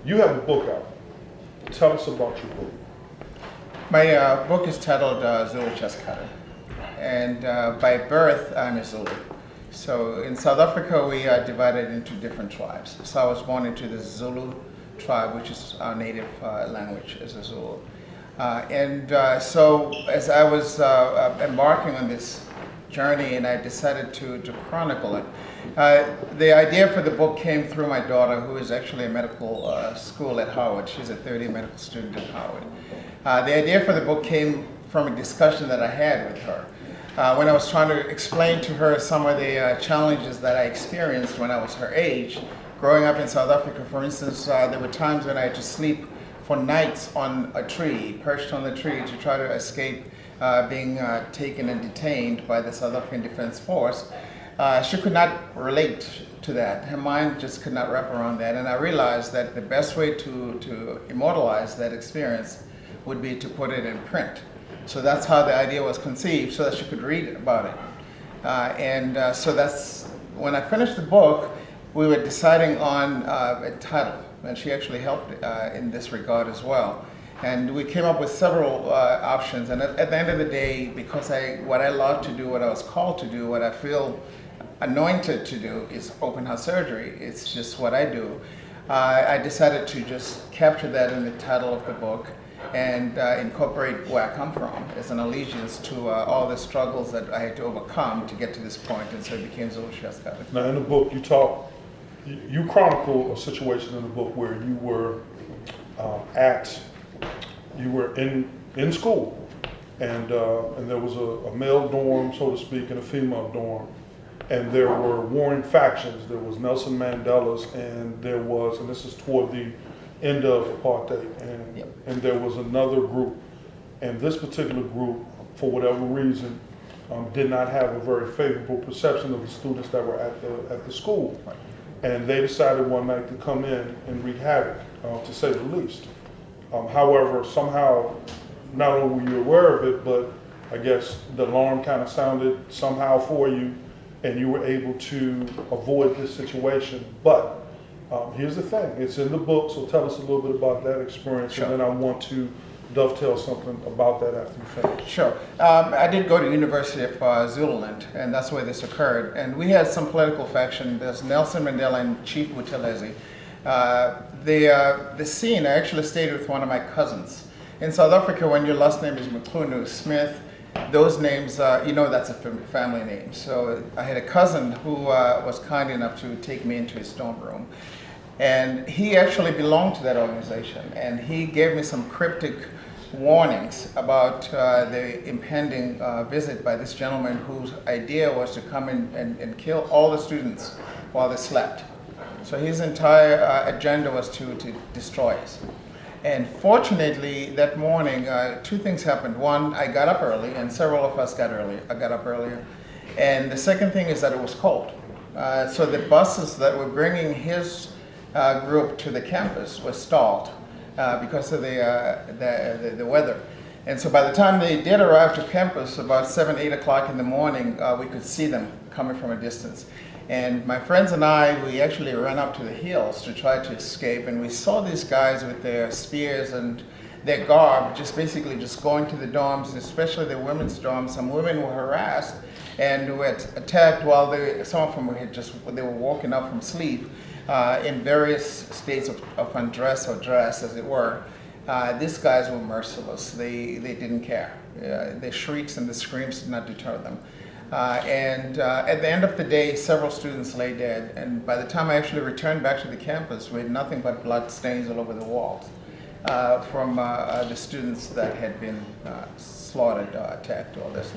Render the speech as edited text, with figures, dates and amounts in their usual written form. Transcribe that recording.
You have a book out. Tell us about your book. My book is titled ZULUCHESTCUTTER, and by birth I'm a Zulu. So in South Africa we are divided into different tribes. So I was born into the Zulu tribe, which is our native language as a Zulu. So as I was embarking on this journey, and I decided to chronicle it. The idea for the book came through my daughter, who is actually a medical school at Howard. She's a third year medical student at Howard. The idea for the book came from a discussion that I had with her when I was trying to explain to her some of the challenges that I experienced when I was her age. Growing up in South Africa, for instance, there were times when I had to sleep for nights on a tree, perched on the tree, to try to escape being taken and detained by the South African Defense Force. She could not relate to that. Her mind just could not wrap around that. And I realized that the best way to immortalize that experience would be to put it in print. So that's how the idea was conceived, so that she could read about it. So that's, when I finished the book, we were deciding on a title. And she actually helped in this regard as well. And we came up with several options. And at the end of the day, because what I love to do, what I was called to do, what I feel anointed to do is open heart surgery. It's just what I do. I decided to just capture that in the title of the book and incorporate where I come from as an allegiance to all the struggles that I had to overcome to get to this point. And so it became ZULUCHESTCUTTER. Now in the book you chronicle a situation in the book where you were in school, and there was a male dorm, so to speak, and a female dorm, and there were warring factions. There was Nelson Mandela's, and this is toward the end of apartheid, and there was another group, and this particular group, for whatever reason, did not have a very favorable perception of the students that were at the school. Right. And they decided one night to come in and wreak havoc, to say the least. However, somehow, not only were you aware of it, but I guess the alarm kind of sounded somehow for you, and you were able to avoid this situation. But here's the thing, it's in the book, so tell us a little bit about that experience, Sure. and then I want to dovetail something about that after you finish. Sure. I did go to University of Zululand, and that's where this occurred. And we had some political faction. There's Nelson Mandela and Chief Buthelezi. The scene, I actually stayed with one of my cousins. In South Africa, when your last name is Mcunu, Smith, those names, that's a family name. So I had a cousin who was kind enough to take me into his dorm room. And he actually belonged to that organization. And he gave me some cryptic warnings about the impending visit by this gentleman whose idea was to come in and kill all the students while they slept. So his entire agenda was to destroy us. And fortunately, that morning, two things happened. One, I got up early, and several of us got up earlier. And the second thing is that it was cold. So the buses that were bringing his group to the campus were stalled because of the weather. And so by the time they did arrive to campus, about 7, 8 o'clock in the morning, we could see them coming from a distance. And my friends and I, we actually ran up to the hills to try to escape, and we saw these guys with their spears and their garb basically going to the dorms, especially the women's dorms. Some women were harassed and were attacked while some of them they were walking up from sleep in various states of undress or dress, as it were. These guys were merciless. They didn't care. The shrieks and the screams did not deter them. At the end of the day, several students lay dead. And by the time I actually returned back to the campus, we had nothing but blood stains all over the walls from the students that had been slaughtered, attacked, all this.